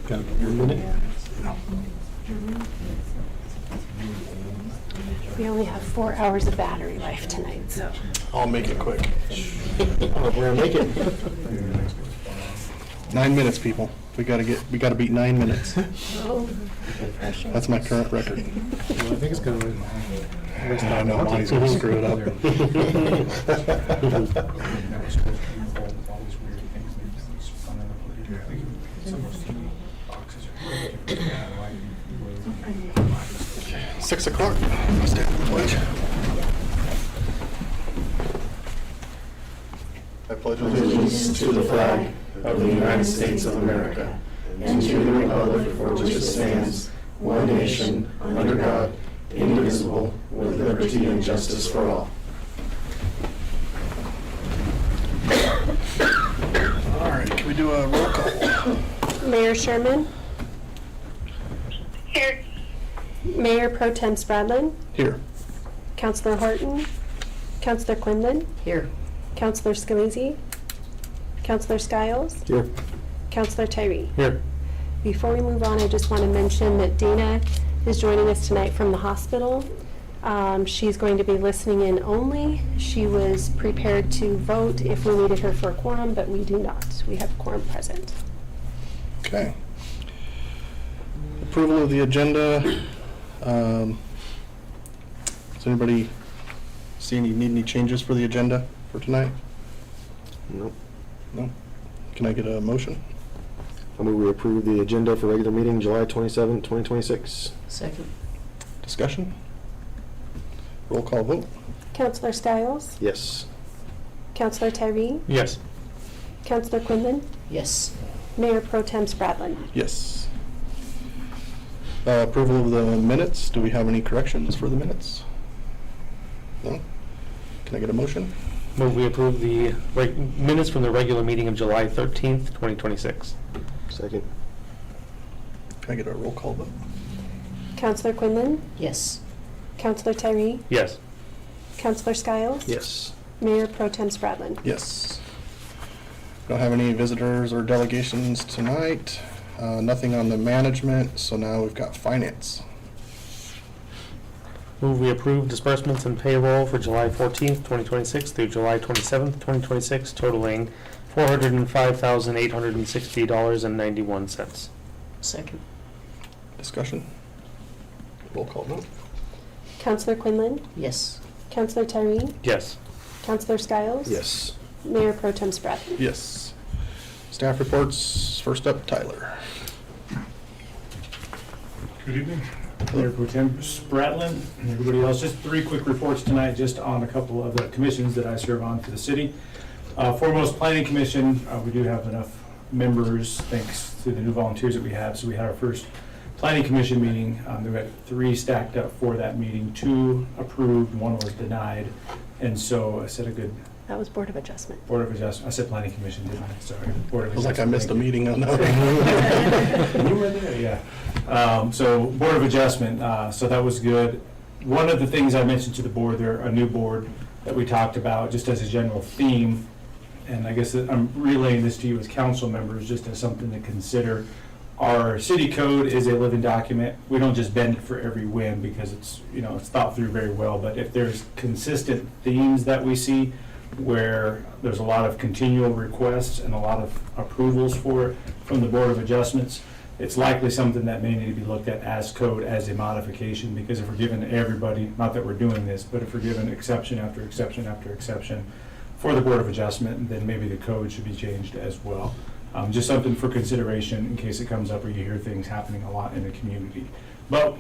Got a minute? We only have 4 hours of battery life tonight, so. I'll make it quick. We're gonna make it. 9 minutes, people. We gotta beat 9 minutes. That's my current record. Well, I think it's gonna win. I know, Monty's gonna screw it up. Okay, 6 o'clock. Stand for the pledge. I pledge Allegiance to the flag of the United States of America and to the republic for which it stands, one nation, under God, indivisible, with liberty and justice for all. All right, can we do a roll call? Mayor Sherman, Here. Mayor Pro Tem Spradlin, Here. Councilor Horton, Councilor Quinlan, Here. Councilor Scalise, Councilor Skiles, Here. Councilor Tyree. Here. Before we move on, I just want to mention that Dana is joining us tonight from the hospital. She's going to be listening in only. She was prepared to vote if we needed her for a quorum, but we do not. We have a quorum present. Okay. Approval of the agenda. Does anybody need any changes for the agenda for tonight? Nope. No? Can I get a motion? I move we approve the agenda for regular meeting July 27, 2026. Second. Discussion? Roll call vote? Councilor Skiles, Yes. Councilor Tyree, Yes. Councilor Quinlan, Yes. Mayor Pro Tem Spradlin. Yes. Approval of the minutes. Do we have any corrections for the minutes? No? Can I get a motion? Move we approve the minutes from the regular meeting of July 13th, 2026. Second. Can I get a roll call vote? Councilor Quinlan, Yes. Councilor Tyree, Yes. Councilor Skiles, Yes. Mayor Pro Tem Spradlin. Yes. Don't have any visitors or delegations tonight. Nothing on the management, so now we've got finance. Move we approve disbursements and payroll for July 14th, 2026 through July 27th, 2026, totaling $405,860.91. Second. Discussion? Roll call vote? Councilor Quinlan, Yes. Councilor Tyree, Yes. Councilor Skiles, Yes. Mayor Pro Tem Spradlin. Yes. Staff reports, first up, Tyler. Good evening. Mayor Pro Tem Spradlin and everybody else. Just 3 quick reports tonight just on a couple of the commissions that I serve on for the city. Foremost, Planning Commission, we do have enough members thanks to the new volunteers that we have. So we had our first Planning Commission meeting. There were 3 stacked up for that meeting. 2 approved, 1 was denied. And so I said a good That was Board of Adjustment. Board of Adjustment. I said Planning Commission, didn't I? Sorry. Board of It was like I Adjustment. missed a meeting on that. You were there, yeah. So Board of Adjustment, so that was good. One of the things I mentioned to the board, they're a new board that we talked about just as a general theme, and I guess that I'm relaying this to you as council members just as something to consider. Our city code is a living document. We don't just bend it for every whim because it's, it's thought through very well, but if there's consistent themes that we see where there's a lot of continual requests and a lot of approvals for it from the Board of Adjustments, it's likely something that may need to be looked at as code, as a modification, because if we're giving everybody, not that we're doing this, but if we're given exception after exception after exception for the Board of Adjustment, then maybe the code should be changed as well. Just something for consideration in case it comes up or you hear things happening a lot in the community. But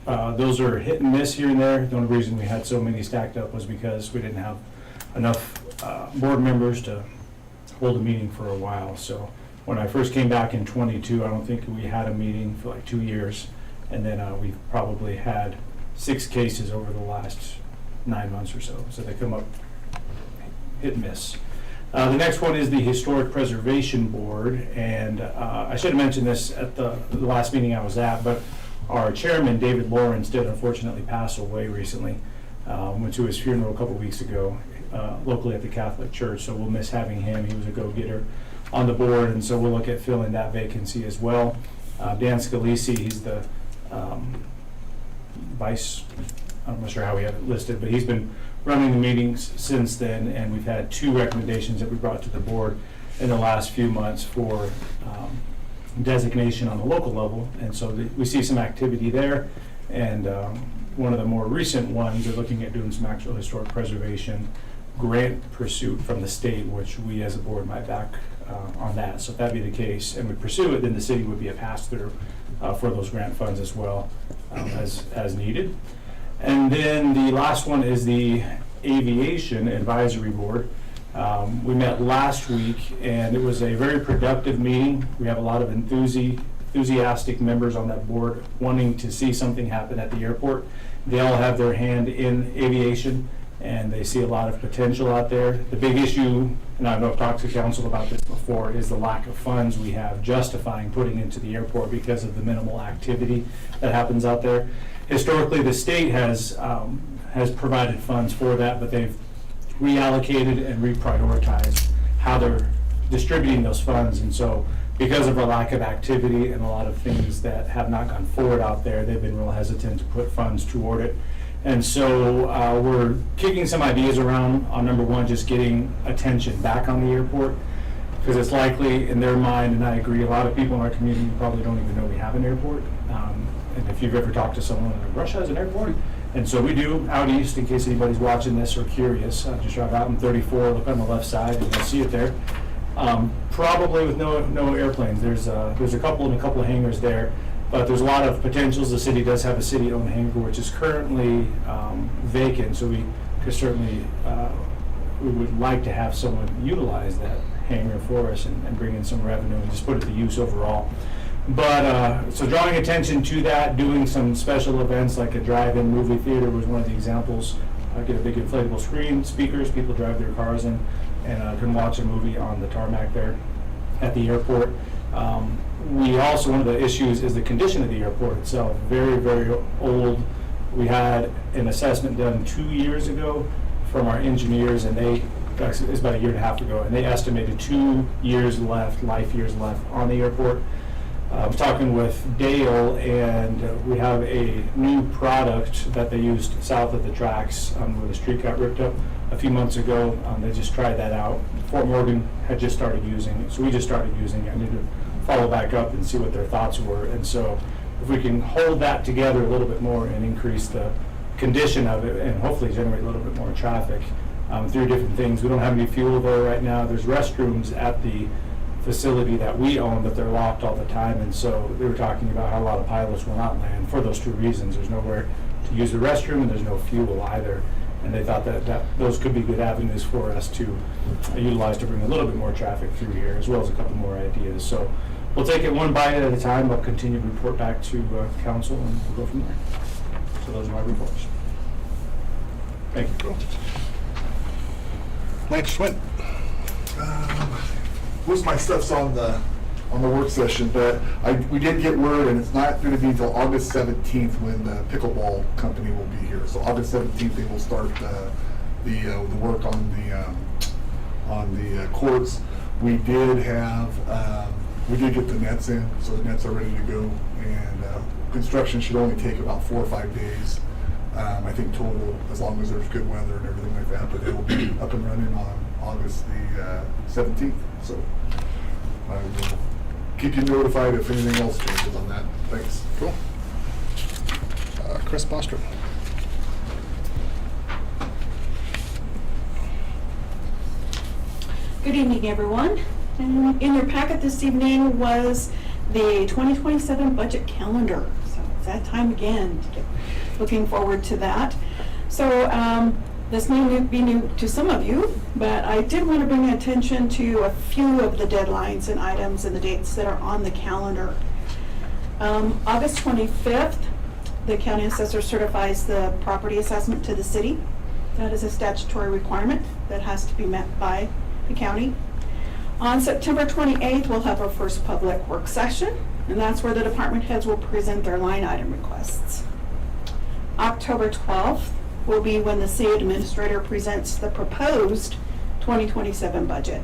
those are hit and miss here and there. The only reason we had so many stacked up was because we didn't have enough board members to hold a meeting for a while. So when I first came back in 22, I don't think we had a meeting for like 2 years. And then we've probably had 6 cases over the last 9 months or so. So they come up hit and miss. The next one is the Historic Preservation Board. And I should have mentioned this at the last meeting I was at, but our chairman, David Lawrence, did unfortunately pass away recently. Went to his funeral a couple weeks ago locally at the Catholic Church, so we'll miss having him. He was a go-getter on the board, and so we'll look at filling that vacancy as well. Dan Scalisi, he's the vice, I'm not sure how we have it listed, but he's been running the meetings since then, and we've had 2 recommendations that we brought to the board in the last few months for designation on the local level, and so we see some activity there. And one of the more recent ones are looking at doing some actual historic preservation grant pursuit from the state, which we as a board might back on that. So if that be the case and we pursue it, then the city would be a pass-through for those grant funds as well, as needed. And then the last one is the Aviation Advisory Board. We met last week, and it was a very productive meeting. We have a lot of enthusiastic members on that board wanting to see something happen at the airport. They all have their hand in aviation, and they see a lot of potential out there. The big issue, and I know I've talked to council about this before, is the lack of funds we have justifying putting into the airport because of the minimal activity that happens out there. Historically, the state has provided funds for that, but they've reallocated and reprioritized how they're distributing those funds. And so because of a lack of activity and a lot of things that have not gone forward out there, they've been real hesitant to put funds toward it. And so we're kicking some ideas around on, number one, just getting attention back on the airport, because it's likely in their mind, and I agree, a lot of people in our community probably don't even know we have an airport. And if you've ever talked to someone, like, Russia has an airport? And so we do out east, in case anybody's watching this or curious. Just drive out in 34, look on the left side, and you'll see it there. Probably with no airplanes. There's a couple of hangars there, but there's a lot of potentials. The city does have a city-owned hangar, which is currently vacant, so we could certainly, we would like to have someone utilize that hangar for us and bring in some revenue and just put it to use overall. But, so drawing attention to that, doing some special events like a drive-in movie theater was one of the examples. Get a big inflatable screen, speakers, people drive their cars in and can watch a movie on the tarmac there at the airport. We also, one of the issues is the condition of the airport itself, very, very old. We had an assessment done 2 years ago from our engineers, and actually, it's about a year and a half ago, and they estimated 2 years left, life years left on the airport. I was talking with Dale, and we have a new product that they used south of the tracks where the street got ripped up a few months ago. They just tried that out. Fort Morgan had just started using it, so we just started using it. I need to follow back up and see what their thoughts were. And so if we can hold that together a little bit more and increase the condition of it and hopefully generate a little bit more traffic through different things. We don't have any fuel there right now. There's restrooms at the facility that we own, but they're locked all the time, and so they were talking about how a lot of pilots will not land for those 2 reasons. There's nowhere to use the restroom, and there's no fuel either, and they thought that those could be good avenues for us to utilize to bring a little bit more traffic through here, as well as a couple more ideas. So we'll take it one bite at a time. We'll continue to report back to council, and we'll go from there. So those are my reports. Thank you. Lance Schwint. Most of my stuff's on the work session, but we did get word, and it's not going to be until August 17th when the pickleball company will be here. So August 17th they will start the work on the courts. We did get the nets in, so the nets are ready to go, and construction should only take about 4 or 5 days. I think total, as long as there's good weather and everything like that, but it will be up and running on August the 17th. So I will keep you notified if anything else changes on that. Thanks. Cool. Chris Bostrom. Good evening, everyone. And in your packet this evening was the 2027 budget calendar. So it's that time again. Looking forward to that. So this may be new to some of you, but I did want to bring attention to a few of the deadlines and items and the dates that are on the calendar. August 25th, the county assessor certifies the property assessment to the city. That is a statutory requirement that has to be met by the county. On September 28th, we'll have our first public work session and that's where the department heads will present their line item requests. October 12th will be when the city administrator presents the proposed 2027 budget.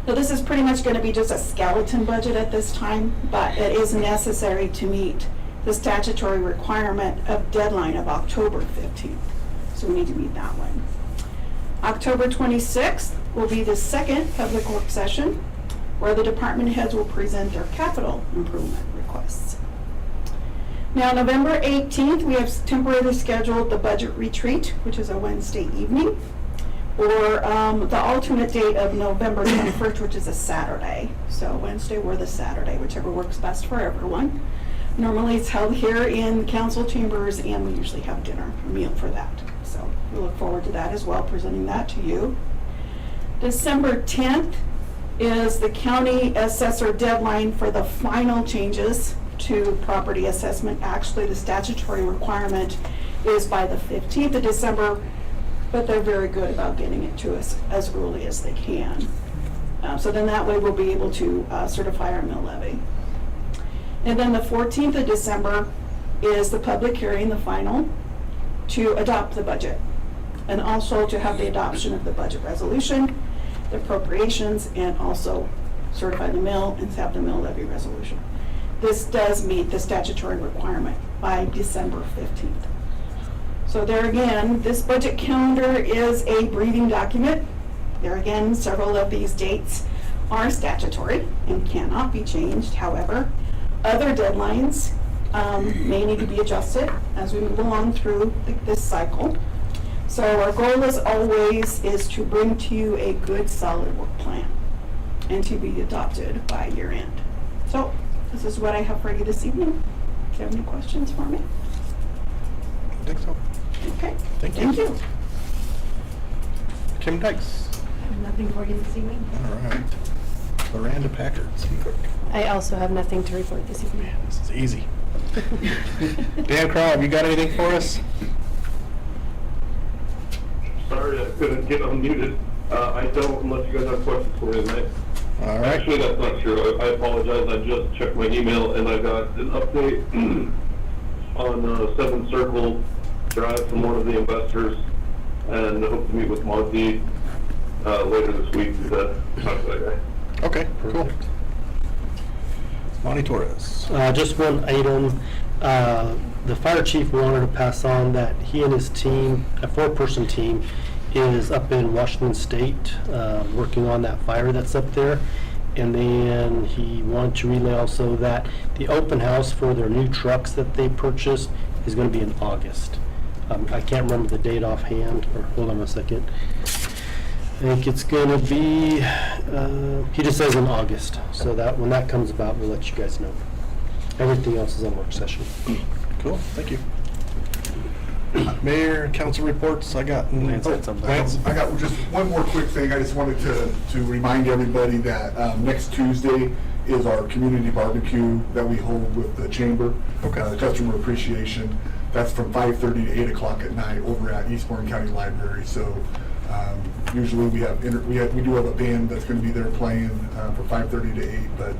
Now, this is pretty much going to be just a skeleton budget at this time, but it is necessary to meet the statutory requirement of deadline of October 15th. So we need to meet that one. October 26th will be the second public work session where the department heads will present their capital improvement requests. Now, November 18th, we have temporarily scheduled the budget retreat, which is a Wednesday evening, or the alternate date of November 21st, which is a Saturday. So Wednesday or the Saturday, whichever works best for everyone. Normally it's held here in council chambers, and we usually have dinner, a meal for that. So we look forward to that as well, presenting that to you. December 10th is the county assessor deadline for the final changes to property assessment. Actually, the statutory requirement is by the 15th of December, but they're very good about getting it to us as early as they can. So then that way we'll be able to certify our mill levy. And then the 14th of December is the public hearing, the final, to adopt the budget. And also to have the adoption of the budget resolution, the appropriations, and also certify the mill and have the mill levy resolution. This does meet the statutory requirement by December 15th. So there again, this budget calendar is a breathing document. There again, several of these dates are statutory and cannot be changed. However, other deadlines may need to be adjusted as we move along through this cycle. So our goal as always is to bring to you a good solid work plan and to be adopted by year end. So this is what I have for you this evening. Do you have any questions for me? I think so. Okay. Thank you. Thank you. Kim Dykes. Nothing for you this evening. All right. Miranda Packard. I also have nothing to report this evening. Man, this is easy. Dan Crow, you got anything for us? Sorry, I couldn't get unmuted. I don't, unless you guys have questions for me tonight. All right. Actually, that's not true. I apologize. I just checked my email and I got an update on 7 Circle Drive from one of the investors, and I hope to meet with Monty later this week to talk to that guy. Okay, cool. Monty Torres. Just one item. The fire chief wanted to pass on that he and his team, a 4-person team, is up in Washington State working on that fire that's up there. And then he wanted to relay also that the open house for their new trucks that they purchased is going to be in August. I can't remember the date offhand, or hold on a second. I think it's going to be, he just says in August. So that when that comes about, we'll let you guys know. Everything else is on work session. Cool, thank you. Mayor, council reports, I got. Lance had something. Lance? I got just one more quick thing. I just wanted to remind everybody that next Tuesday is our community barbecue that we hold with the chamber. Okay. Customer appreciation. That's from 5:30 to 8 o'clock at night over at Eastbourne County Library. So usually we do have a band that's going to be there playing from 5:30 to 8, but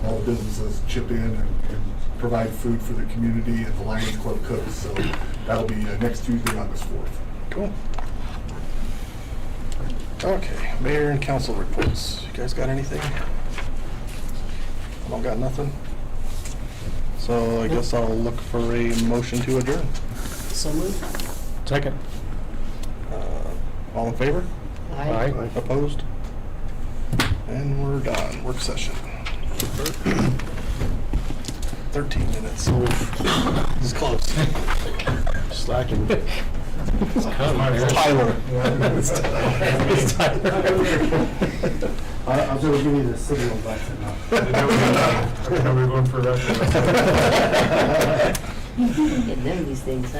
all the businesses chip in and provide food for the community, and the Lions Club cooks. So that'll be next Tuesday, August 4th. Cool. Okay, mayor and council reports. You guys got anything? I don't got nothing. So I guess I'll look for a motion to adjourn. So moved. Second. All in favor? Aye. Opposed? And we're done. Work session. 13 minutes. This is close. Slacking. Tyler. I was going to give you the signal button. We're going for Russia. Getting them these things, huh?